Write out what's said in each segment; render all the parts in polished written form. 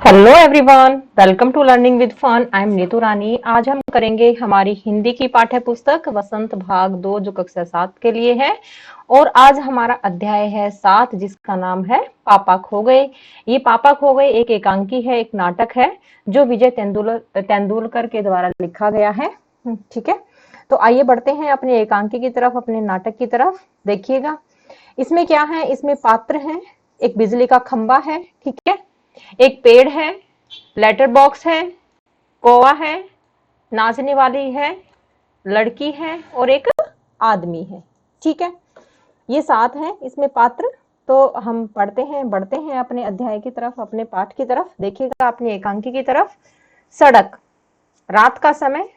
Hello everyone, welcome to learning with fun. I am Neetu Rani. आज हम करेंगे हमारी हिंदी की पाठ्य पुस्तक वसंत भाग 2 जो कक्षा 7 के लिए है। और आज हमारा अध्याय है 7 जिसका नाम है पापा खो गए। ये पापा खो गए एक एकांकी है, एक नाटक है जो विजय तेंदुलकर के द्वारा लिखा गया है। ठीक है, तो आइए बढ़ते हैं अपने एकांकी की तरफ, अपने नाटक की तरफ। देखिएगा इसमें क्या है। इसमें पात्र है, एक बिजली का खंबा है, ठीक है, एक पेड़ है, लेटर बॉक्स है, कौवा है, नाचने वाली है, लड़की है और एक आदमी है। ठीक है, ये 7 हैं इसमें पात्र। तो हम पढ़ते हैं, बढ़ते हैं अपने अध्याय की तरफ, अपने पाठ की तरफ। देखिएगा अपनी एकांकी की तरफ। सड़क, रात का समय,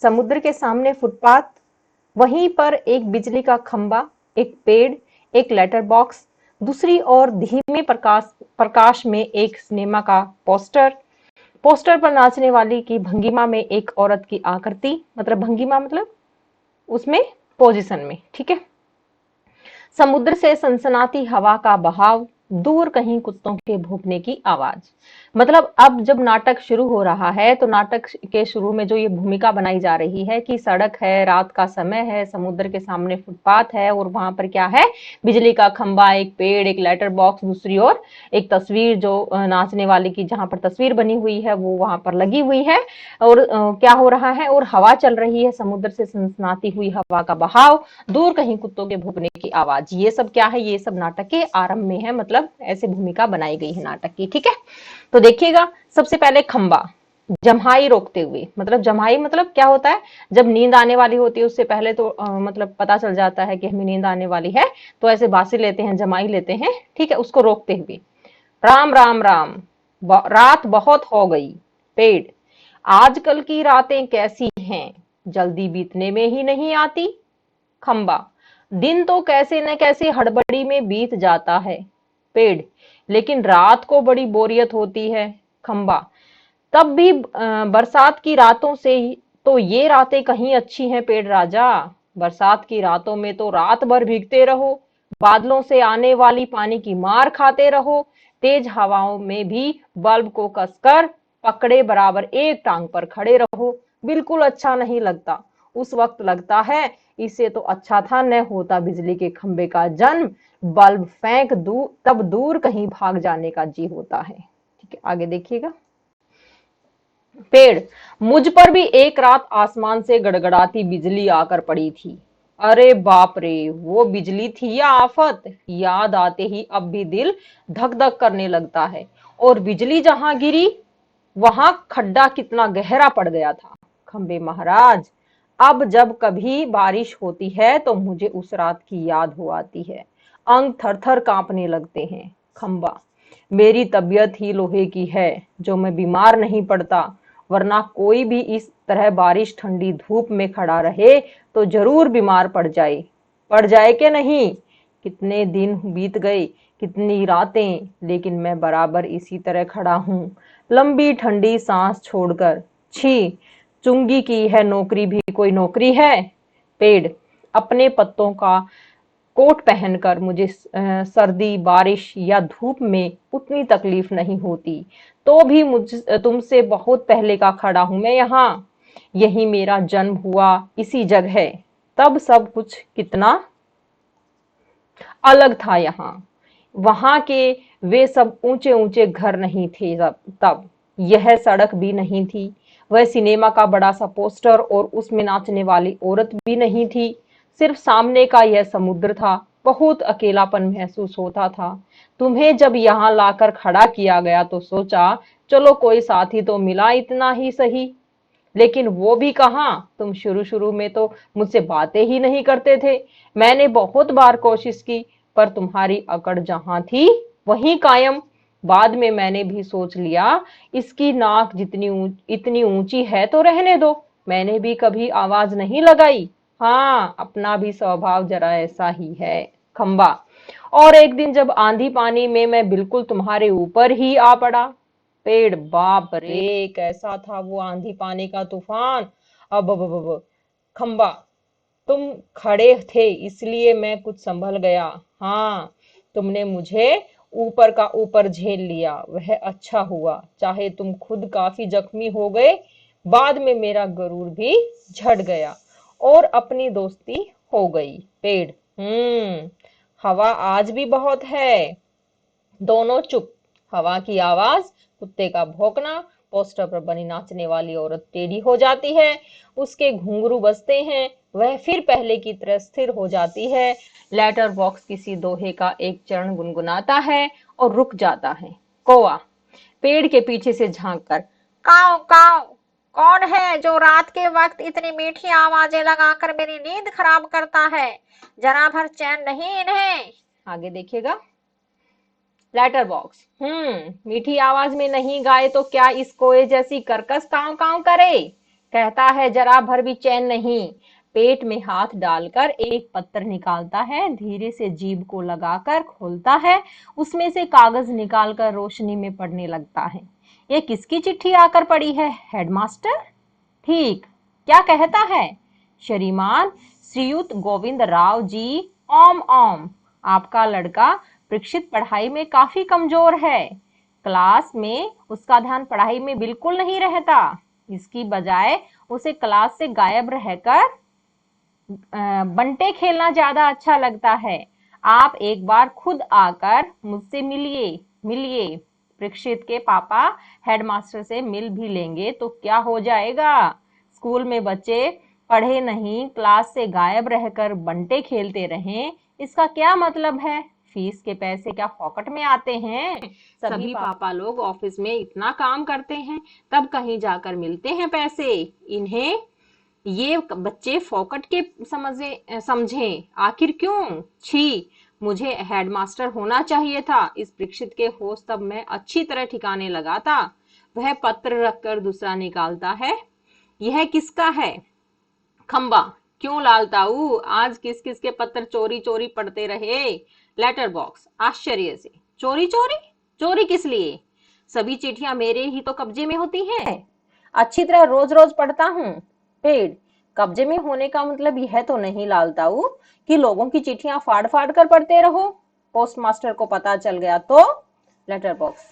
समुद्र के सामने फुटपाथ, वहीं पर एक बिजली का खंबा, एक पेड़, एक लेटर बॉक्स, दूसरी ओर धीमे प्रकाश में एक सिनेमा का पोस्टर। पोस्टर पर नाचने वाली की भंगिमा में एक औरत की आकृति, मतलब भंगिमा मतलब उसमें पोजीशन में। ठीक है, समुद्र से सनसनाती हवा का बहाव, दूर कहीं कुत्तों के भौंकने की आवाज। मतलब अब जब नाटक शुरू हो रहा है तो नाटक के शुरू में जो ये भूमिका बनाई जा रही है कि सड़क है, रात का समय है, समुद्र के सामने फुटपाथ है और वहां पर क्या है, बिजली का खंबा, एक पेड़, एक लेटर बॉक्स, दूसरी ओर एक तस्वीर जो नाचने वाले की जहां पर तस्वीर बनी हुई है वो वहां पर लगी हुई है। और क्या हो रहा है, और हवा चल रही है, समुद्र से सनसनाती हुई हवा का बहाव, दूर कहीं कुत्तों के भौंकने की आवाज। ये सब क्या है, ये सब नाटक के आरंभ में है, मतलब ऐसे भूमिका बनाई गई है नाटक की। ठीक है, तो देखिएगा सबसे पहले खंबा, जम्हाई रोकते हुए। मतलब जम्हाई मतलब क्या होता है, जब नींद आने वाली होती है उससे पहले तो मतलब पता चल जाता है कि हमें नींद आने वाली है, तो ऐसे बासी लेते हैं, जमाई लेते हैं। ठीक है, उसको रोकते हुए। राम राम राम, रात बहुत हो गई। पेड़, आजकल की रातें कैसी हैं, जल्दी बीतने में ही नहीं आती। खंबा, दिन तो कैसे न कैसे हड़बड़ी में बीत जाता है। पेड़, लेकिन रात को बड़ी बोरियत होती है। खंबा, तब भी बरसात की रातों से तो ये रातें कहीं अच्छी हैं पेड़ राजा। बरसात की रातों में तो रात भर भीगते रहो, बादलों से आने वाली पानी की मार खाते रहो, तेज हवाओं में भी बल्ब को कसकर पकड़े बराबर एक टांग पर खड़े रहो। बिल्कुल अच्छा नहीं लगता। उस वक्त लगता है इससे तो अच्छा था न होता बिजली के खंबे का जन्म, बल्ब फेंक दूर तब दूर कहीं भाग जाने का जी होता है। ठीक है, आगे देखिएगा। पेड़, मुझ पर भी एक रात आसमान से गड़गड़ाती बिजली आकर पड़ी थी। अरे बाप रे, वो बिजली थी या आफत, याद आते ही अब भी दिल धक धक करने लगता है। और बिजली जहां गिरी वहां खड्डा कितना गहरा पड़ गया था। खंबे महाराज, अब जब कभी बारिश होती है तो मुझे उस रात की याद हो आती है, अंग थर थर कांपने लगते हैं। खंबा, मेरी तबीयत ही लोहे की है जो मैं बीमार नहीं पड़ता, वरना कोई भी इस तरह बारिश ठंडी धूप में खड़ा रहे तो जरूर बीमार पड़ जाए के नहीं। कितने दिन बीत गए, कितनी रातें, लेकिन मैं बराबर इसी तरह खड़ा हूं, लंबी ठंडी सांस छोड़कर। छी, चुंगी की है नौकरी भी कोई नौकरी है। पेड़, अपने पत्तों का कोट पहनकर मुझे सर्दी, बारिश या धूप में उतनी तकलीफ नहीं होती, तो भी मुझ तुमसे बहुत पहले का खड़ा हूं मैं यहाँ। यही मेरा जन्म हुआ, इसी जगह। तब सब कुछ कितना अलग था यहाँ। वहां के वे सब ऊंचे ऊंचे घर नहीं थे तब यह सड़क भी नहीं थी, वह सिनेमा का बड़ा सा पोस्टर और उसमें नाचने वाली औरत भी नहीं थी। सिर्फ सामने का यह समुद्र था। बहुत अकेलापन महसूस होता था। तुम्हें जब यहाँ लाकर खड़ा किया गया तो सोचा चलो कोई साथी तो मिला, इतना ही सही। लेकिन वो भी कहाँ, तुम शुरू शुरू में तो मुझसे बातें ही नहीं करते थे। मैंने बहुत बार कोशिश की पर तुम्हारी अकड़ जहां थी वहीं कायम। बाद में मैंने भी सोच लिया इसकी नाक इतनी ऊंची है तो रहने दो, मैंने भी कभी आवाज नहीं लगाई। हाँ, अपना भी स्वभाव जरा ऐसा ही है। खंबा, और एक दिन जब आंधी पानी में मैं बिल्कुल तुम्हारे ऊपर ही आ पड़ा। पेड़, बाप रे, कैसा था वो आंधी पानी का तूफान। अब खंबा, तुम खड़े थे इसलिए मैं कुछ संभल गया। हाँ, तुमने मुझे ऊपर का ऊपर झेल लिया, वह अच्छा हुआ, चाहे तुम खुद काफी जख्मी हो गए, बाद में मेरा गरूर भी झड़ गया और अपनी दोस्ती हो गई। पेड़, हवा आज भी बहुत है। दोनों चुप। हवा की आवाज, कुत्ते का भौंकना, पोस्टर पर बनी नाचने वाली औरत टेढ़ी हो जाती है, उसके घुंघरू बजते हैं, वह फिर पहले की तरह स्थिर हो जाती है। लेटर बॉक्स किसी दोहे का एक चरण गुनगुनाता है और रुक जाता है। कौवा पेड़ के पीछे से झांक कर, काऊ काऊ, कौन है जो रात के वक्त इतनी मीठी आवाजें लगाकर मेरी नींद खराब करता है? जरा भर चैन नहीं इन्हें। आगे देखिएगा। लेटर बॉक्स, मीठी आवाज में नहीं गाए तो क्या इस कोए जैसी कर्कश काव काव करे? कहता है जरा भर भी चैन नहीं। पेट में हाथ डालकर एक पत्र निकालता है, धीरे से जीभ को लगाकर खोलता है, उसमें से कागज निकालकर रोशनी में पढ़ने लगता है। ये किसकी चिट्ठी आकर पड़ी है? हेडमास्टर? ठीक, क्या कहता है? श्रीमान श्रीयुत गोविंद राव जी, ओम ओम, आपका लड़का परीक्षित पढ़ाई में काफी कमजोर है। क्लास में उसका ध्यान पढ़ाई में बिल्कुल नहीं रहता। इसकी बजाय उसे क्लास से गायब रहकर बंटे खेलना ज्यादा अच्छा लगता है। आप एक बार खुद आकर मुझसे मिलिए। परीक्षित के पापा हेडमास्टर से मिल भी लेंगे तो क्या हो जाएगा? स्कूल में बच्चे पढ़े नहीं, क्लास से गायब रहकर बंटे खेलते रहें, इसका क्या मतलब है? फीस के पैसे क्या फोकट में आते हैं? सभी पापा लोग ऑफिस में इतना काम करते हैं, तब कहीं जाकर मिलते हैं पैसे। इन्हें ये बच्चे फोकट के समझे, आखिर क्यों? छी, मुझे हेडमास्टर होना चाहिए था। इस परीक्षित के होश तब मैं अच्छी तरह ठिकाने लगाता। वह पत्र रखकर दूसरा निकालता है। यह किसका है? खंबा, क्यों लालताऊ, आज किस किस के पत्र चोरी चोरी पढ़ते रहे? लेटर बॉक्स आश्चर्य से, चोरी चोरी? चोरी किस लिए? सभी चिट्ठियां मेरे ही तो कब्जे में होती हैं। अच्छी तरह रोज रोज पढ़ता हूँ। पेड़, कब्जे में होने का मतलब यह तो नहीं लालताऊ कि लोगों की चिट्ठियां फाड़ फाड़ कर पढ़ते रहो। पोस्ट मास्टर को पता चल गया तो? लेटर बॉक्स,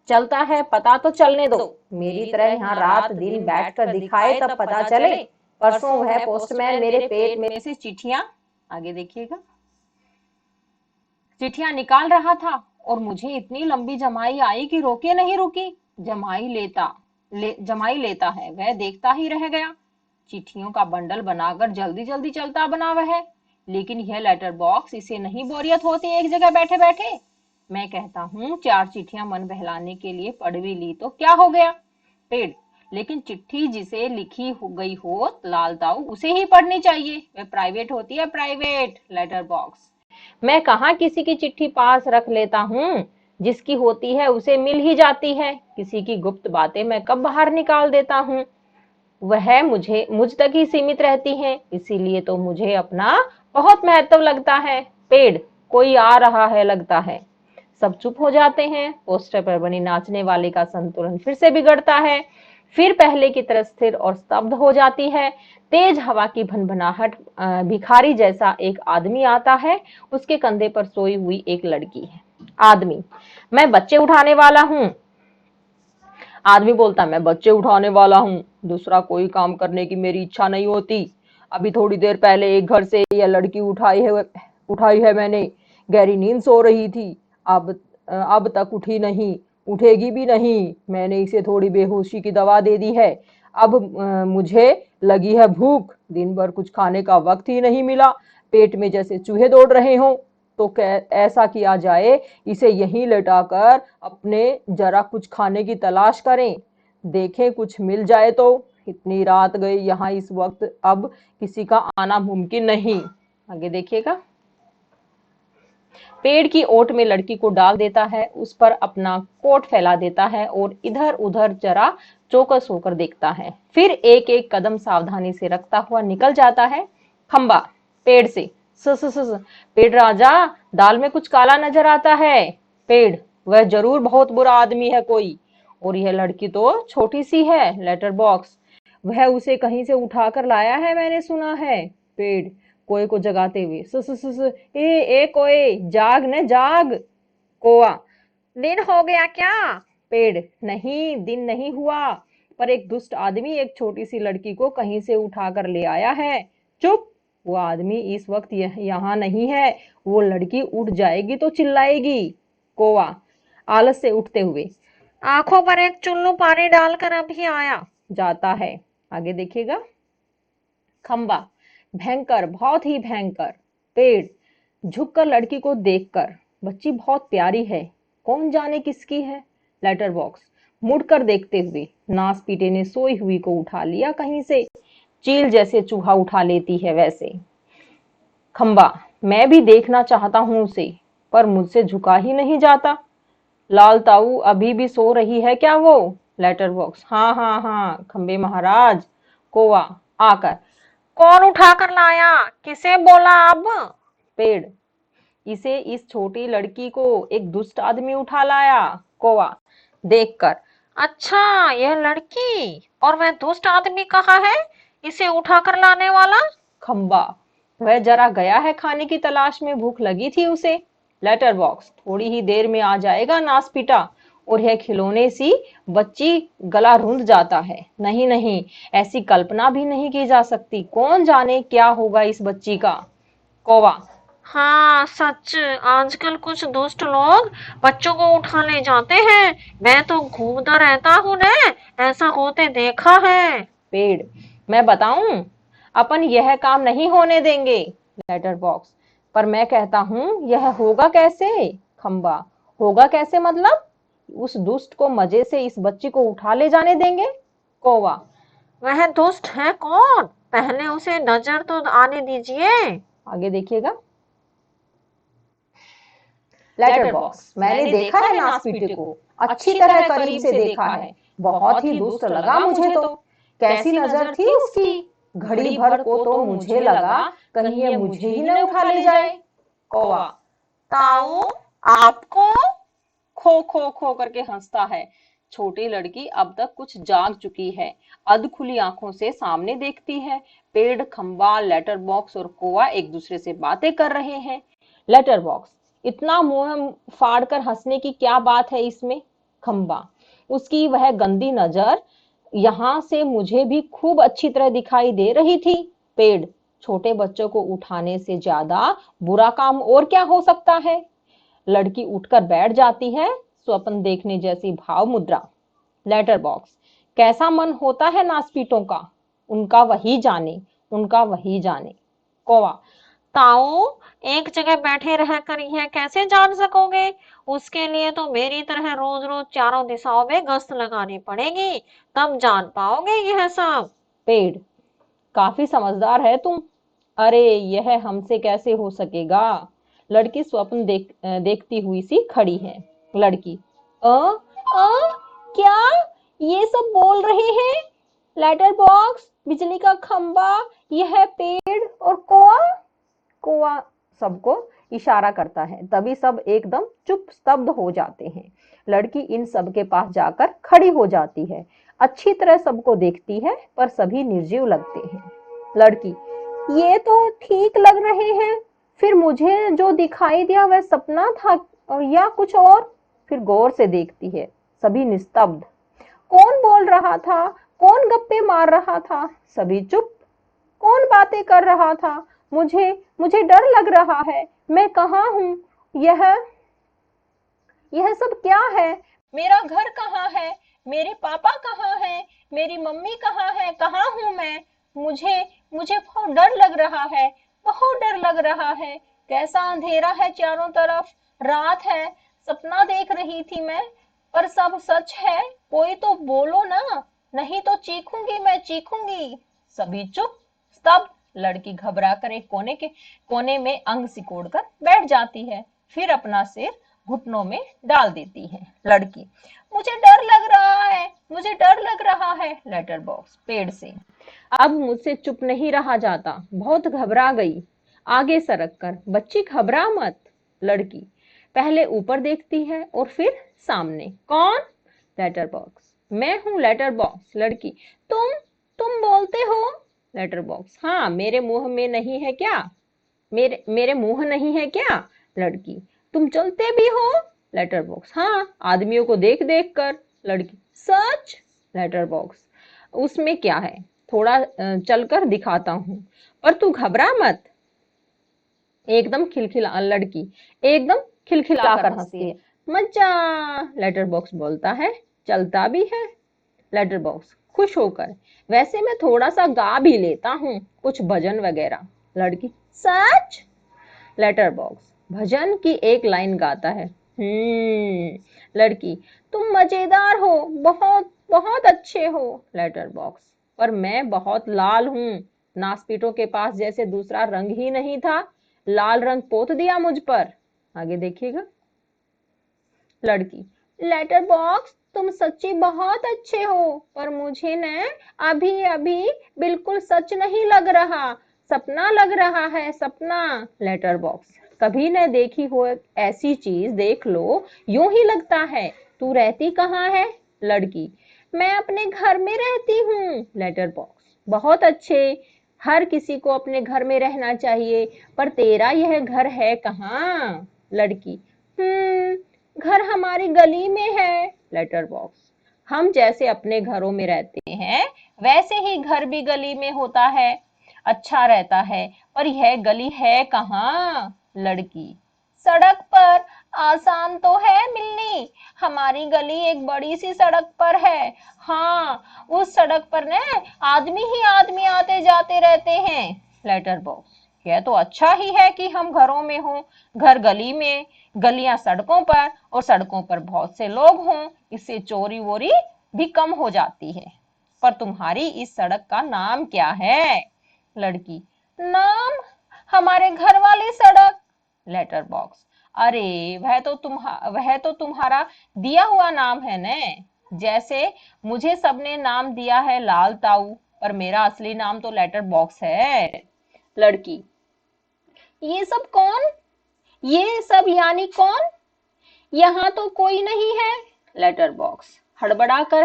चलता है, पता तो चलने दो। मेरी तरह यहाँ रात दिन बैठकर दिखाए तब पता चले। परसों वह पोस्टमैन मेरे पेट में से चिट्ठियां, आगे देखिएगा, चिट्ठियां निकाल रहा था और मुझे इतनी लंबी जमाई आई कि रोके नहीं रुकी। जमाई लेता है, वह देखता ही रह गया। चिट्ठियों का बंडल बनाकर जल्दी जल्दी चलता बना वह, लेकिन यह लेटर बॉक्स, इसे नहीं बोरियत होती एक जगह बैठे बैठे? मैं कहता हूँ 4 चिट्ठियां मन बहलाने के लिए पढ़ भी ली तो क्या हो गया? पेड़, लेकिन चिट्ठी जिसे लिखी हो गई हो लालताऊ, उसे ही पढ़नी चाहिए, वह प्राइवेट होती है, प्राइवेट। लेटर बॉक्स, मैं कहाँ किसी की चिट्ठी पास रख लेता हूँ, जिसकी होती है उसे मिल ही जाती है। किसी की गुप्त बातें मैं कब बाहर निकाल देता हूँ, वह मुझ तक ही सीमित रहती हैं, इसीलिए तो मुझे अपना बहुत महत्व लगता है। पेड़, कोई आ रहा है लगता है। सब चुप हो जाते हैं। पोस्टर पर बनी नाचने वाले का संतुलन फिर से बिगड़ता है, फिर पहले की तरह स्थिर और स्तब्ध हो जाती है। तेज हवा की भनभनाहट, भिखारी जैसा एक आदमी आता है, उसके कंधे पर सोई हुई एक लड़की है। आदमी, मैं बच्चे उठाने वाला हूँ। आदमी बोलता, मैं बच्चे उठाने वाला हूँ, दूसरा कोई काम करने की मेरी इच्छा नहीं होती। अभी थोड़ी देर पहले एक घर से यह लड़की उठाई है मैंने। गहरी नींद सो रही थी, अब तक उठी नहीं, उठेगी भी नहीं। मैंने इसे थोड़ी बेहोशी की दवा दे दी है। अब मुझे लगी है भूख, दिन भर कुछ खाने का वक्त ही नहीं मिला, पेट में जैसे चूहे दौड़ रहे हों। तो ऐसा किया जाए, इसे यहीं लेटाकर अपने जरा कुछ खाने की तलाश करें, देखें कुछ मिल जाए तो। इतनी रात गई यहाँ, इस वक्त अब किसी का आना मुमकिन नहीं। आगे देखिएगा। पेड़ की ओट में लड़की को डाल देता है, उस पर अपना कोट फैला देता है और इधर उधर जरा चौकस होकर देखता है, फिर एक एक कदम सावधानी से रखता हुआ निकल जाता है। खंबा, पेड़ से, स पेड़ राजा, दाल में कुछ काला नजर आता है। पेड़, वह जरूर बहुत बुरा आदमी है कोई, और यह लड़की तो छोटी सी है। लेटर बॉक्स, वह उसे कहीं से उठाकर लाया है, मैंने सुना है। पेड़ कोए को जगाते हुए, ए कोए, जाग न जाग। कोआ, दिन हो गया क्या? पेड़, नहीं दिन नहीं हुआ, पर एक दुष्ट आदमी एक छोटी सी लड़की को कहीं से उठा कर ले आया है। चुप, वो आदमी इस वक्त यहाँ नहीं है। वो लड़की उठ जाएगी तो चिल्लाएगी। कौवा आलस से उठते हुए, आंखों पर एक चुल्लू पानी डालकर अभी आया, जाता है। आगे देखिएगा। खंबा, भयंकर, बहुत ही भयंकर। पेड़, झुककर लड़की को देखकर, बच्ची बहुत प्यारी है, कौन जाने किसकी है। लेटर बॉक्स, मुड़कर देखते हुए, नास पीटे ने सोई हुई को उठा लिया कहीं से, चील जैसे चूहा उठा लेती है वैसे। खंबा, मैं भी देखना चाहता हूं उसे, पर मुझसे झुका ही नहीं जाता। लाल ताऊ, अभी भी सो रही है क्या वो? लेटर बॉक्स, हाँ हाँ हाँ खंबे महाराज। कोवा आकर, कौन उठा कर लाया, किसे बोला अब? पेड़, इसे, इस छोटी लड़की को एक दुष्ट आदमी उठा लाया। कौवा देखकर, अच्छा यह लड़की, और वह दुष्ट आदमी कहाँ है इसे उठा कर लाने वाला? खंबा, वह जरा गया है खाने की तलाश में, भूख लगी थी उसे। लेटर बॉक्स, थोड़ी ही देर में आ जाएगा नास पीटा, और यह खिलौने सी बच्ची गला रूंध जाता है। नहीं नहीं, ऐसी कल्पना भी नहीं की जा सकती, कौन जाने क्या होगा इस बच्ची का। कौवा, हाँ सच, आजकल कुछ दुष्ट लोग बच्चों को उठा ले जाते हैं, मैं तो घूमता रहता हूँ न, ऐसा होते देखा है। पेड़, मैं बताऊं, अपन यह काम नहीं होने देंगे। लेटर बॉक्स, पर मैं कहता हूं यह होगा कैसे? खंबा, होगा कैसे मतलब? उस दुष्ट को मजे से इस बच्ची को उठा ले जाने देंगे। कौवा, वह दुष्ट है कौन, पहले उसे नजर तो आने दीजिए। आगे देखिएगा। लेटर बॉक्स, मैंने देखा है नासपीटे को, अच्छी तरह करीब से देखा है, बहुत ही दुष्ट लगा मुझे तो। कैसी नजर थी उसकी, घड़ी भर को तो मुझे लगा कहीं ये मुझे ही न उठा ले जाए। कौवा, ताऊ आपको? खो खो खो करके हंसता है। छोटी लड़की अब तक कुछ जाग चुकी है, अध खुली आंखों से सामने देखती है। पेड़, खंबा, लेटर बॉक्स और कौवा एक दूसरे से बातें कर रहे हैं। लेटर बॉक्स, इतना मुंह फाड़कर हंसने की क्या बात है इसमें? खंबा, उसकी वह गंदी नजर यहां से मुझे भी खूब अच्छी तरह दिखाई दे रही थी। पेड़, छोटे बच्चों को उठाने से ज्यादा बुरा काम और क्या हो सकता है? लड़की उठकर बैठ जाती है, स्वप्न देखने जैसी भाव मुद्रा। लेटर बॉक्स, कैसा मन होता है नासपीटों का, उनका वही जाने, उनका वही जाने। कौवा, ताऊ एक जगह बैठे रहकर यह कैसे जान सकोगे, उसके लिए तो मेरी तरह रोज रोज चारों दिशाओं में गश्त लगानी पड़ेगी, तब जान पाओगे यह सब। पेड़, काफी समझदार है तुम। अरे यह हमसे कैसे हो सकेगा? लड़की स्वप्न देखती हुई सी खड़ी है। लड़की, अ क्या ये सब बोल रहे हैं? लेटर बॉक्स, बिजली का खंबा, यह पेड़ और कौवा। कौवा सबको इशारा करता है, तभी सब एकदम चुप स्तब्ध हो जाते हैं। लड़की इन सब के पास जाकर खड़ी हो जाती है, अच्छी तरह सबको देखती है, पर सभी निर्जीव लगते हैं। लड़की, ये तो ठीक लग रहे हैं, फिर मुझे जो दिखाई दिया वह सपना था या कुछ और? फिर गौर से देखती है, सभी निस्तब्ध। कौन बोल रहा था, कौन गप्पे मार रहा था? सभी चुप। कौन बातें कर रहा था? मुझे मुझे डर लग रहा है, मैं कहाँ हूँ? यह सब क्या है? मेरा घर कहाँ है? मेरे पापा कहाँ हैं? मेरी मम्मी कहाँ है? कहाँ हूँ मैं? मुझे मुझे बहुत डर लग रहा है, बहुत डर लग रहा है। कैसा अंधेरा है चारों तरफ, रात है, सपना देख रही थी मैं, पर सब सच है, कोई तो बोलो ना, नहीं तो चीखूंगी, मैं चीखूंगी। सभी चुप स्तब्ध। लड़की घबरा कर एक कोने में अंग सिकोड़कर बैठ जाती है, फिर अपना सिर घुटनों में डाल देती है। लड़की, मुझे डर लग रहा है, मुझे डर लग रहा है। लेटर बॉक्स, पेड़ से, अब मुझसे चुप नहीं रहा जाता, बहुत घबरा गई। आगे सरक कर, बच्ची घबरा मत। लड़की पहले ऊपर देखती है और फिर सामने। कौन? लेटर बॉक्स, मैं हूँ लेटर बॉक्स। लड़की, तुम बोलते हो? लेटर बॉक्स, हाँ, मेरे मुंह में नहीं है क्या? मेरे मुंह नहीं है क्या? लड़की, तुम चलते भी हो? Letter box. हाँ, आदमियों को देख देख कर। लड़की, सच? लेटर बॉक्स, उसमें क्या है, थोड़ा चलकर दिखाता हूँ, पर तू घबरा मत। एकदम खिलखिला लड़की एकदम खिलखिलाकर हंसती है। मजा, लेटर बॉक्स बोलता है। चलता भी है। लेटर बॉक्स खुश होकर, वैसे मैं थोड़ा सा गा भी लेता हूँ, कुछ भजन वगैरह। लड़की, सच? लेटर बॉक्स भजन की एक लाइन गाता है। लड़की, तुम मजेदार हो, बहुत बहुत अच्छे हो। लेटर बॉक्स, पर मैं बहुत लाल हूँ। नासपीटों के पास जैसे दूसरा रंग ही नहीं था, लाल रंग पोत दिया मुझ पर। आगे देखिएगा। लड़की, लेटर बॉक्स तुम सच्ची बहुत अच्छे हो, पर मुझे न अभी अभी बिल्कुल सच नहीं लग रहा, सपना लग रहा है, सपना। लेटर बॉक्स, कभी न देखी हो ऐसी चीज देख लो, यूं ही लगता है। तू रहती कहाँ है? लड़की, मैं अपने घर में रहती हूँ। लेटर बॉक्स, बहुत अच्छे, हर किसी को अपने घर में रहना चाहिए, पर तेरा यह घर है कहाँ? लड़की, घर हमारी गली में है। लेटर बॉक्स, हम जैसे अपने घरों में रहते हैं, वैसे ही घर भी गली में होता है, अच्छा रहता है, पर यह गली है कहाँ? लड़की, सड़क पर, आसान तो है मिलनी, हमारी गली एक बड़ी सी सड़क पर है। हाँ, उस सड़क पर न आदमी ही आदमी आते जाते रहते हैं। लेटर बॉक्स, यह तो अच्छा ही है कि हम घरों में हों, घर गली में, गलियां सड़कों पर, और सड़कों पर बहुत से लोग हों, इससे चोरी वोरी भी कम हो जाती है। पर तुम्हारी इस सड़क का नाम क्या है? लड़की, नाम? हमारे घर वाली सड़क। लेटर बॉक्स, अरे वह तो तुम्हारा दिया हुआ नाम है न, जैसे मुझे सबने नाम दिया है लाल ताऊ, पर मेरा असली नाम तो लेटर बॉक्स है। लड़की, ये सब कौन? ये सब यानी कौन? यहाँ तो कोई नहीं है। लेटर बॉक्स हड़बड़ा कर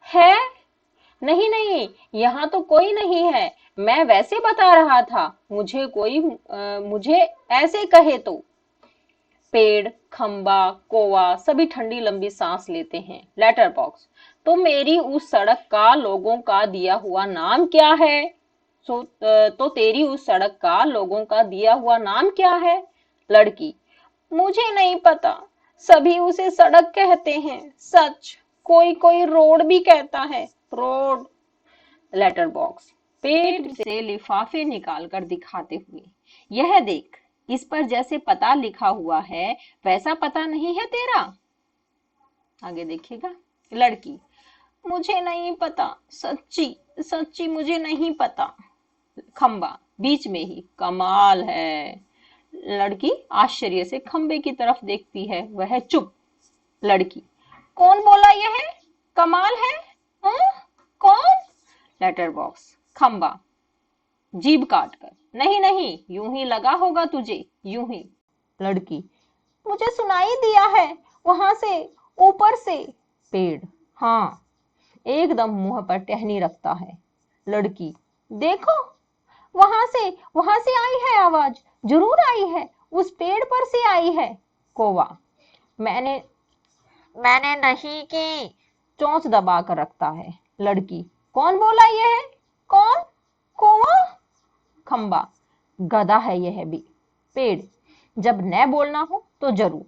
है? नहीं नहीं, यहाँ तो कोई नहीं है, मैं वैसे बता रहा था, मुझे ऐसे कहे तो। पेड़, खंबा, कौवा सभी ठंडी लंबी सांस लेते हैं। लेटर बॉक्स, तो मेरी उस सड़क का लोगों का दिया हुआ नाम क्या है? तो तेरी उस सड़क का लोगों का दिया हुआ नाम क्या है? लड़की, मुझे नहीं पता, सभी उसे सड़क कहते हैं। सच? कोई कोई रोड भी कहता है, रोड। लेटर बॉक्स पेट से लिफाफे निकालकर दिखाते हुए, यह देख, इस पर जैसे पता लिखा हुआ है, वैसा पता नहीं है तेरा? आगे देखिएगा। लड़की, मुझे नहीं पता, सच्ची सच्ची मुझे नहीं पता। खंबा बीच में ही, कमाल है। लड़की आश्चर्य से खंबे की तरफ देखती है, वह चुप। लड़की, कौन बोला यह कमाल है? हाँ? कौन? लेटर बॉक्स खंबा जीभ काट कर, नहीं नहीं, यूं ही लगा होगा तुझे, यूं ही। लड़की, मुझे सुनाई दिया है, वहां से, ऊपर से। पेड़, हाँ, एकदम मुंह पर टहनी रखता है। लड़की, देखो, वहां से आई है आवाज, जरूर आई है, उस पेड़ पर से आई है। कौवा, मैंने मैंने नहीं की, चोंच दबा कर रखता है। लड़की, कौन बोला यह? कौन? कौवा? खंबा, गधा है यह भी। पेड़, जब न बोलना हो तो जरूर।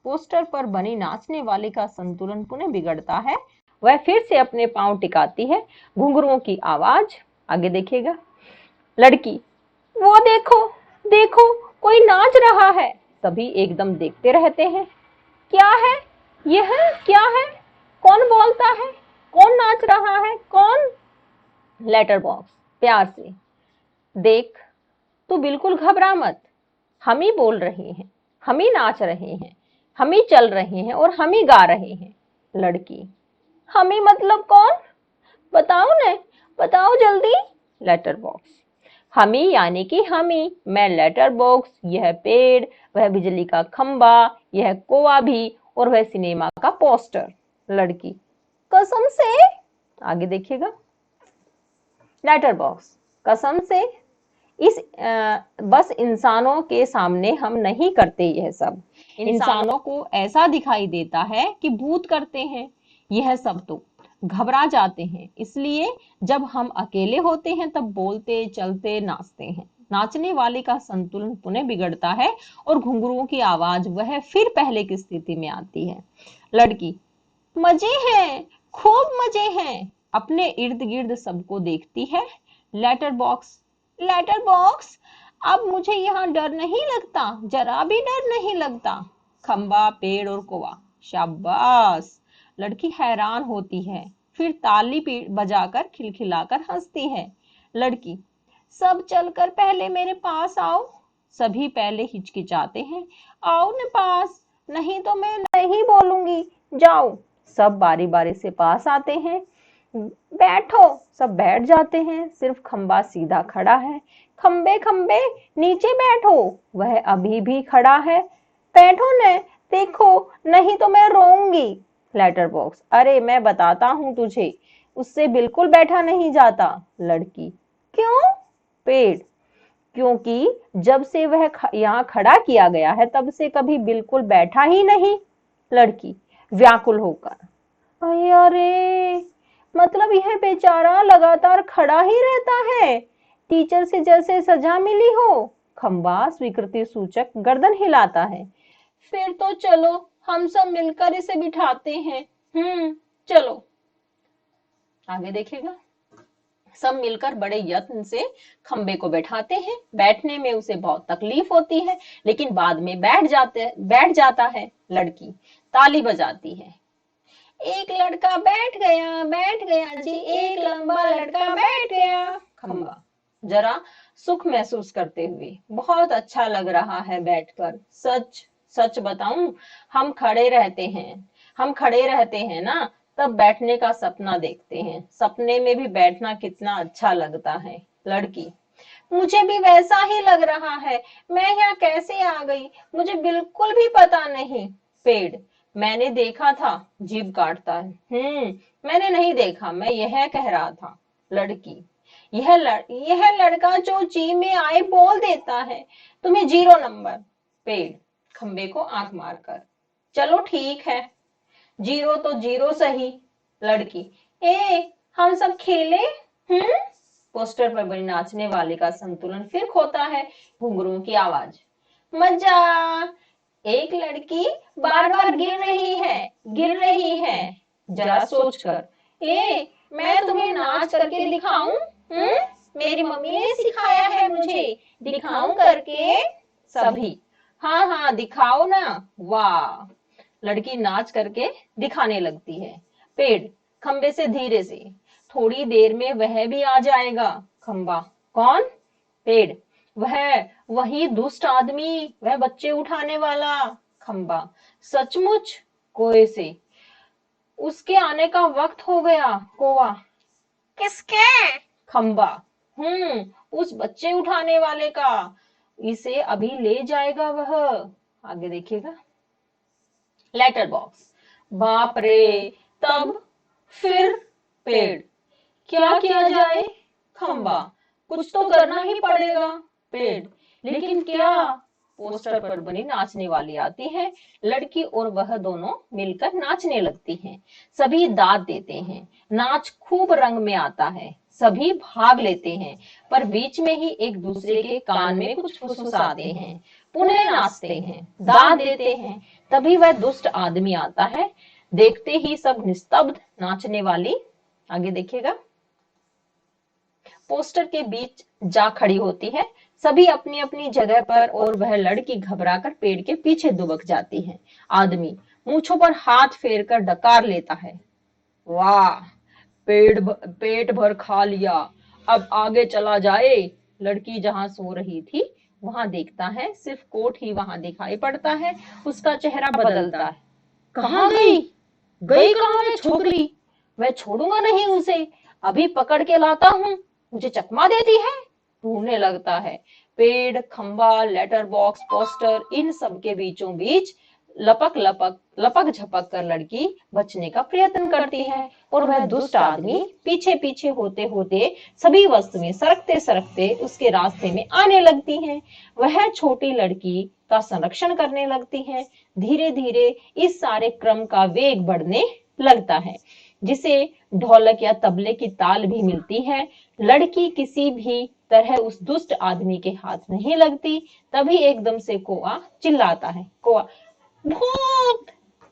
पोस्टर पर बनी नाचने वाली का संतुलन पुनः बिगड़ता है, वह फिर से अपने पांव टिकाती है। घुंघरुओं की आवाज, आगे देखिएगा। लड़की, वो देखो, देखो, कोई नाच रहा है। सभी एकदम देखते रहते हैं। क्या है यह? क्या है? कौन बोलता है? कौन नाच रहा है? कौन? लेटर बॉक्स प्यार से, देख, तू बिल्कुल घबरा मत, हम ही बोल रहे हैं, हम ही नाच रहे हैं, हम ही चल रहे हैं, और हम ही गा रहे हैं। लड़की, हम ही मतलब कौन? बताओ न, बताओ जल्दी। लेटर बॉक्स, हम ही यानी कि हम ही, मैं लेटर बॉक्स, यह पेड़, वह बिजली का खंबा, यह कौवा भी, और वह सिनेमा का पोस्टर। लड़की, कसम से? आगे देखिएगा। लेटर बॉक्स, कसम से? बस इंसानों के सामने हम नहीं करते यह सब। इंसानों को ऐसा दिखाई देता है कि भूत करते हैं यह सब, तो घबरा जाते हैं। इसलिए जब हम अकेले होते हैं तब बोलते, चलते, नाचते हैं। नाचने वाले का संतुलन पुनः बिगड़ता है और घुंघरुओं की आवाज वह फिर पहले की स्थिति में आती है। लड़की, मजे हैं, खूब मजे हैं। अपने इर्द गिर्द सबको देखती है। लेटर बॉक्स, लेटर बॉक्स, अब मुझे यहाँ डर नहीं लगता, जरा भी डर नहीं लगता। खंबा, पेड़ और कौवा, शाबाश। लड़की हैरान होती है, फिर ताली बजाकर खिलखिलाकर हंसती है। लड़की, सब चलकर पहले मेरे पास आओ। सभी पहले हिचकिचाते हैं। आओ न पास, नहीं तो मैं नहीं बोलूंगी, जाओ। सब बारी बारी से पास आते हैं। बैठो, सब बैठ जाते हैं। सिर्फ खंबा सीधा खड़ा है। खंबे खंबे नीचे बैठो, वह अभी भी खड़ा है। बैठो न, देखो, नहीं तो मैं रोऊंगी। लेटर बॉक्स, अरे मैं बताता हूं तुझे, उससे बिल्कुल बैठा नहीं जाता। लड़की, क्यों? पेड़, क्योंकि जब से वह यहाँ खड़ा किया गया है तब से कभी बिल्कुल बैठा ही नहीं। लड़की व्याकुल होकर, अरे मतलब यह बेचारा लगातार खड़ा ही रहता है, टीचर से जैसे सजा मिली हो। खंबा स्वीकृति सूचक गर्दन हिलाता है। फिर तो चलो हम सब मिलकर इसे बिठाते हैं। चलो। आगे देखिएगा। सब मिलकर बड़े यत्न से खंबे को बैठाते हैं। बैठने में उसे बहुत तकलीफ होती है, लेकिन बाद में बैठ जाता है। लड़की ताली बजाती है। एक लड़का बैठ गया जी, एक लंबा लड़का बैठ गया। खंबा जरा सुख महसूस करते हुए, बहुत अच्छा लग रहा है बैठकर। सच सच बताऊं, हम खड़े रहते हैं ना, तब बैठने का सपना देखते हैं। सपने में भी बैठना कितना अच्छा लगता है। लड़की, मुझे भी वैसा ही लग रहा है, मैं यहाँ कैसे आ गई, मुझे बिल्कुल भी पता नहीं। पेड़, मैंने देखा था, जीभ काटता है। मैंने नहीं देखा, मैं यह कह रहा था। लड़की, यह लड़का जो जी में आए बोल देता है, तुम्हें 0 नंबर। पेड़ खंबे को आंख मारकर, चलो ठीक है, 0 तो 0 सही। लड़की, हम सब खेले। पोस्टर पर बनी नाचने वाले का संतुलन फिर खोता है। घुंघरुओं की आवाज, मजा। एक लड़की बार बार गिर रही है, जरा सोचकर। मैं तुम्हें नाच करके दिखाऊं? मेरी मम्मी ने सिखाया है मुझे, दिखाऊं करके? सभी, हाँ हाँ दिखाओ ना। वाह। लड़की नाच करके दिखाने लगती है। पेड़ खंबे से धीरे से, थोड़ी देर में वह भी आ जाएगा। खंबा, कौन? पेड़, वही दुष्ट आदमी, वह बच्चे उठाने वाला। खंबा, सचमुच? कोए से, उसके आने का वक्त हो गया। कौवा, किसके? खंबा, उस बच्चे उठाने वाले का, इसे अभी ले जाएगा वह। आगे देखिएगा। लेटर बॉक्स, बाप रे, तब फिर? पेड़, क्या किया जाए? खंबा, कुछ तो करना ही पड़ेगा। पेड़, लेकिन क्या? पोस्टर पर बनी नाचने वाली आती है। लड़की और वह दोनों मिलकर नाचने लगती हैं। सभी दाद देते हैं। नाच खूब रंग में आता है। सभी भाग लेते हैं, पर बीच में ही एक दूसरे के कान में कुछ फुसफुसाते हैं। पुनः नाचते हैं, दाद देते हैं। तभी वह दुष्ट आदमी आता है। देखते ही सब निस्तब्ध। नाचने वाली, आगे देखिएगा, पोस्टर के बीच जा खड़ी होती है। सभी अपनी अपनी जगह पर, और वह लड़की घबराकर पेड़ के पीछे दुबक जाती है। आदमी मूंछों पर हाथ फेर कर डकार लेता है। वाह, पेट भर खा लिया, अब आगे चला जाए। लड़की जहां सो रही थी वहां देखता है, सिर्फ कोट ही वहां दिखाई पड़ता है। उसका चेहरा बदलता है। कहां गई? कहां मैं छोकरी? मैं छोड़ूंगा नहीं उसे, अभी पकड़ के लाता हूँ। मुझे चकमा देती है, ढूंढने लगता है। पेड़, खंबा, लेटर बॉक्स, पोस्टर, इन सब के बीचों बीच लपक लपक लपक झपक कर लड़की बचने का प्रयत्न करती है और वह दुष्ट आदमी पीछे पीछे होते होते सभी वस्तुएं सरकते सरकते उसके रास्ते में आने लगती हैं। वह छोटी लड़की का संरक्षण करने लगती है। धीरे धीरे इस सारे क्रम का वेग बढ़ने लगता है, जिसे ढोलक या तबले की ताल भी मिलती है। लड़की किसी भी तरह उस दुष्ट आदमी के हाथ नहीं लगती। तभी एकदम से कौआ चिल्लाता है, कौआ भूत।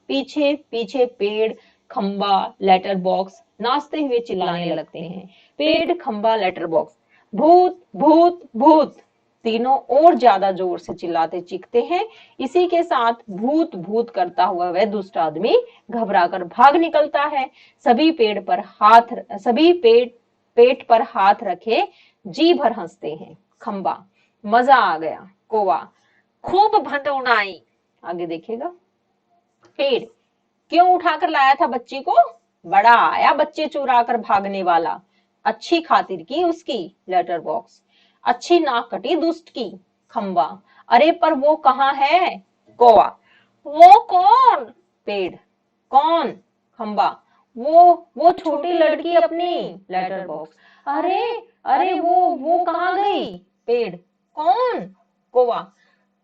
पीछे पीछे पेड़, खंबा, लेटर बॉक्स नाचते हुए चिल्लाने लगते हैं। पेड़, खंबा, लेटर बॉक्स, भूत भूत भूत, तीनों और ज्यादा जोर से चिल्लाते चीखते हैं। इसी के साथ भूत भूत करता हुआ वह दुष्ट आदमी घबराकर भाग निकलता है। सभी पेट पर हाथ रखे जी भर हंसते हैं। खंबा, मजा आ गया। कौवा, खूब भंड उड़ाई। आगे देखिएगा। पेड़, क्यों उठाकर लाया था बच्ची को? बड़ा आया बच्चे चुरा कर भागने वाला, अच्छी खातिर की उसकी। लेटर बॉक्स, अच्छी नाक कटी दुष्ट की। खंबा, अरे पर वो कहाँ है? कौवा, वो कौन? पेड़, कौन? खंबा, वो छोटी लड़की अपनी। लेटर बॉक्स, अरे अरे वो कहाँ गई? पेड़, कौन? कौवा,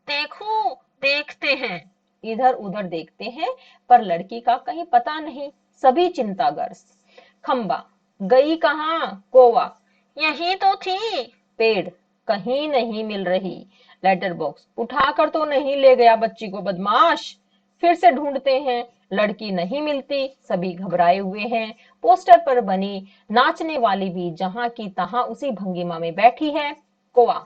देखो देखते हैं। इधर उधर देखते हैं पर लड़की का कहीं पता नहीं, सभी चिंताग्रस्त। खंबा, गई कहाँ? कौवा, यही तो थी। पेड़, कहीं नहीं मिल रही। लेटर बॉक्स, उठाकर तो नहीं ले गया बच्ची को बदमाश? फिर से ढूंढते हैं, लड़की नहीं मिलती, सभी घबराए हुए हैं। पोस्टर पर बनी नाचने वाली भी जहां की तहां उसी भंगिमा में बैठी है। कौवा,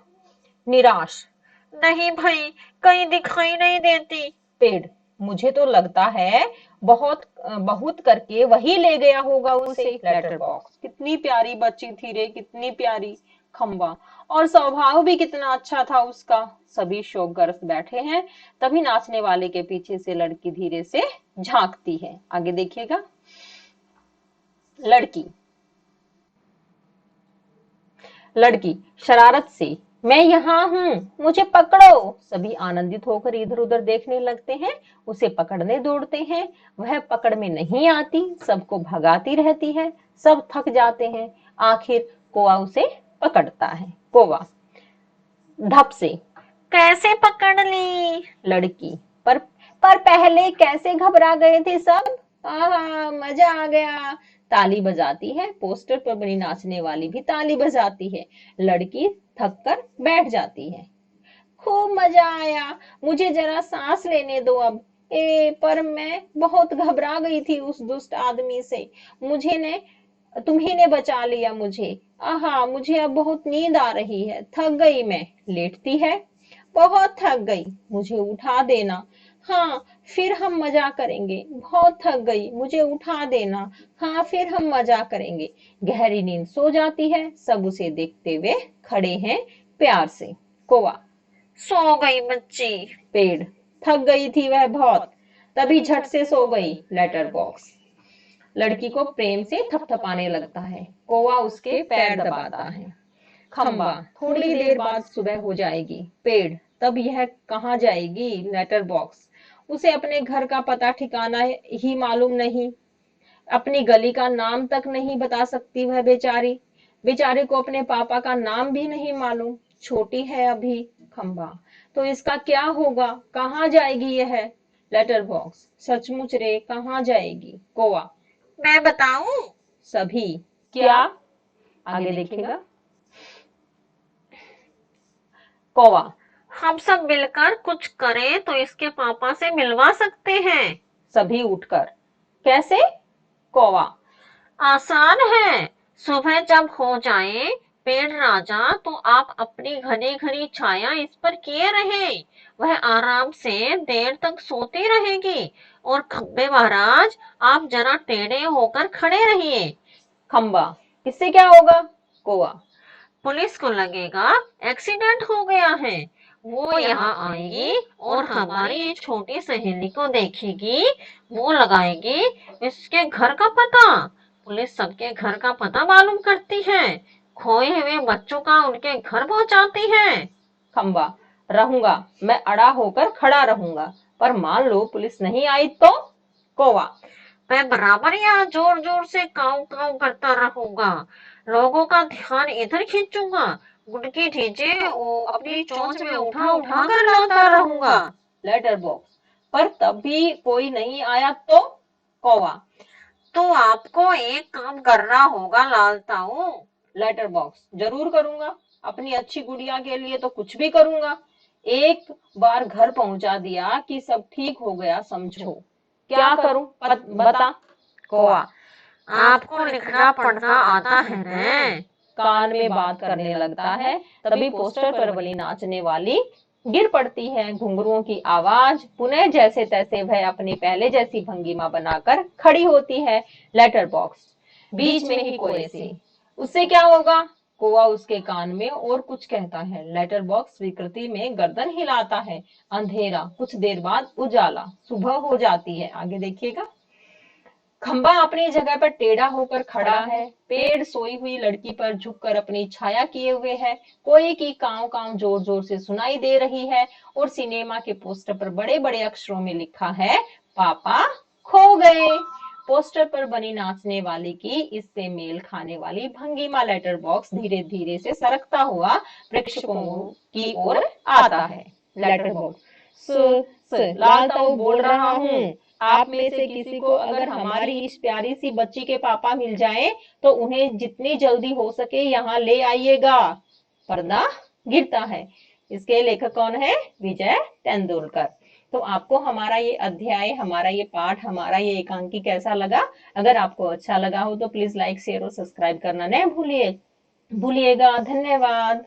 निराश, नहीं भाई, कहीं दिखाई नहीं देती। पेड़, मुझे तो लगता है बहुत बहुत करके वही ले गया होगा उसे। लेटर बॉक्स, कितनी प्यारी बच्ची थी रे, कितनी प्यारी। खंबा, और स्वभाव भी कितना अच्छा था उसका। सभी शोकग्रस्त बैठे हैं। तभी नाचने वाले के पीछे से लड़की धीरे से झांकती है। आगे देखिएगा। लड़की लड़की शरारत से, मैं यहाँ हूँ, मुझे पकड़ो। सभी आनंदित होकर इधर उधर देखने लगते हैं, उसे पकड़ने दौड़ते हैं। वह पकड़ में नहीं आती, सबको भगाती रहती है। सब थक जाते हैं। आखिर कौवा उसे पकड़ता है। कौवा धप से, कैसे पकड़ ली? लड़की, पर पहले कैसे घबरा गए थे सब। आहा, मजा आ गया। ताली बजाती है। पोस्टर पर बनी नाचने वाली भी ताली बजाती है। लड़की थक कर बैठ जाती है। खूब मजा आया, मुझे जरा सांस लेने दो अब। पर मैं बहुत घबरा गई थी उस दुष्ट आदमी से। मुझे ने तुम्ही ने बचा लिया मुझे। आहा, मुझे अब बहुत नींद आ रही है, थक गई मैं। लेटती है, बहुत थक गई, मुझे उठा देना। हाँ, फिर हम मजा करेंगे। बहुत थक गई, मुझे उठा देना। हाँ, फिर हम मजा करेंगे। गहरी नींद सो जाती है। सब उसे देखते हुए खड़े हैं प्यार से। कौवा, सो गई बच्ची। पेड़, थक गई थी वह बहुत, तभी झट से सो गई। लेटर बॉक्स, लड़की को प्रेम से थपथपाने लगता है। कौवा उसके पैर दबाता है। खंबा, थोड़ी देर बाद सुबह हो जाएगी। पेड़, तब यह कहाँ जाएगी? लेटर बॉक्स, उसे अपने घर का पता ठिकाना ही मालूम नहीं, अपनी गली का नाम तक नहीं बता सकती वह बेचारी। बेचारी को अपने पापा का नाम भी नहीं मालूम, छोटी है अभी। खंबा, तो इसका क्या होगा? कहाँ जाएगी यह? लेटर बॉक्स, सचमुच रे, कहाँ जाएगी? कौवा, मैं बताऊं? सभी, क्या? आगे देखिएगा। कौवा, हम सब मिलकर कुछ करें तो इसके पापा से मिलवा सकते हैं। सभी उठकर, कैसे? कौवा, आसान है। सुबह जब हो जाए पेड़ राजा तो आप अपनी घनी घनी छाया इस पर किए रहे, वह आराम से देर तक सोती रहेगी। और खंबे महाराज, आप जरा टेढ़े होकर खड़े रहिए। खंबा, इससे क्या होगा? कौवा, पुलिस को लगेगा एक्सीडेंट हो गया है। वो यहाँ आएगी और हमारी छोटी सहेली को देखेगी। वो लगाएगी इसके घर का पता। पुलिस सबके घर का पता मालूम करती है, खोए हुए बच्चों का उनके घर पहुंचाती है। खंबा, रहूंगा, मैं अड़ा होकर खड़ा रहूंगा। पर मान लो पुलिस नहीं आई तो? कौवा, मैं बराबर यहाँ जोर जोर से काऊ काऊ करता रहूंगा, लोगों का ध्यान इधर खींचूंगा, गुटकी चीजें वो अपनी चोंच में उठा उठा कर लाता रहूंगा। लेटर बॉक्स, पर तब भी कोई नहीं आया तो? कौवा, तो आपको एक काम करना होगा लाल ताऊ। लेटर बॉक्स, जरूर करूंगा, अपनी अच्छी गुड़िया के लिए तो कुछ भी करूंगा। एक बार घर पहुंचा दिया कि सब ठीक हो गया समझो। क्या करूं बता? कौवा, आपको लिखना पढ़ना आता है न? कान में बात करने लगता है, तभी पोस्टर पर बनी नाचने वाली गिर पड़ती है। घुंघरुओं की आवाज, पुनः जैसे तैसे वह अपनी पहले जैसी भंगिमा बनाकर खड़ी होती है। लेटर बॉक्स, बीच में ही कोने से, उससे क्या होगा? कौवा उसके कान में और कुछ कहता है। लेटर बॉक्स विकृति में गर्दन हिलाता है। अंधेरा, कुछ देर बाद उजाला, सुबह हो जाती है। आगे देखिएगा। खंबा अपनी जगह पर टेढ़ा होकर खड़ा है। पेड़ सोई हुई लड़की पर झुककर अपनी छाया किए हुए है। कोई की काव काव जोर जोर से सुनाई दे रही है और सिनेमा के पोस्टर पर बड़े बड़े अक्षरों में लिखा है, पापा खो गए। पोस्टर पर बनी नाचने वाली की इससे मेल खाने वाली भंगिमा लेटर बॉक्स धीरे धीरे से सरकता हुआ प्रेक्षकों की ओर आता है। लेटर बॉक्स, लाल ताऊ बोल रहा हूँ, आप में से किसी को अगर हमारी इस प्यारी सी बच्ची के पापा मिल जाएं, तो उन्हें जितनी जल्दी हो सके यहाँ ले आइएगा। पर्दा गिरता है। इसके लेखक कौन है? विजय तेंदुलकर। तो आपको हमारा ये अध्याय, हमारा ये पाठ, हमारा ये एकांकी कैसा लगा? अगर आपको अच्छा लगा हो तो प्लीज लाइक, शेयर और सब्सक्राइब करना न भूलिएगा। धन्यवाद।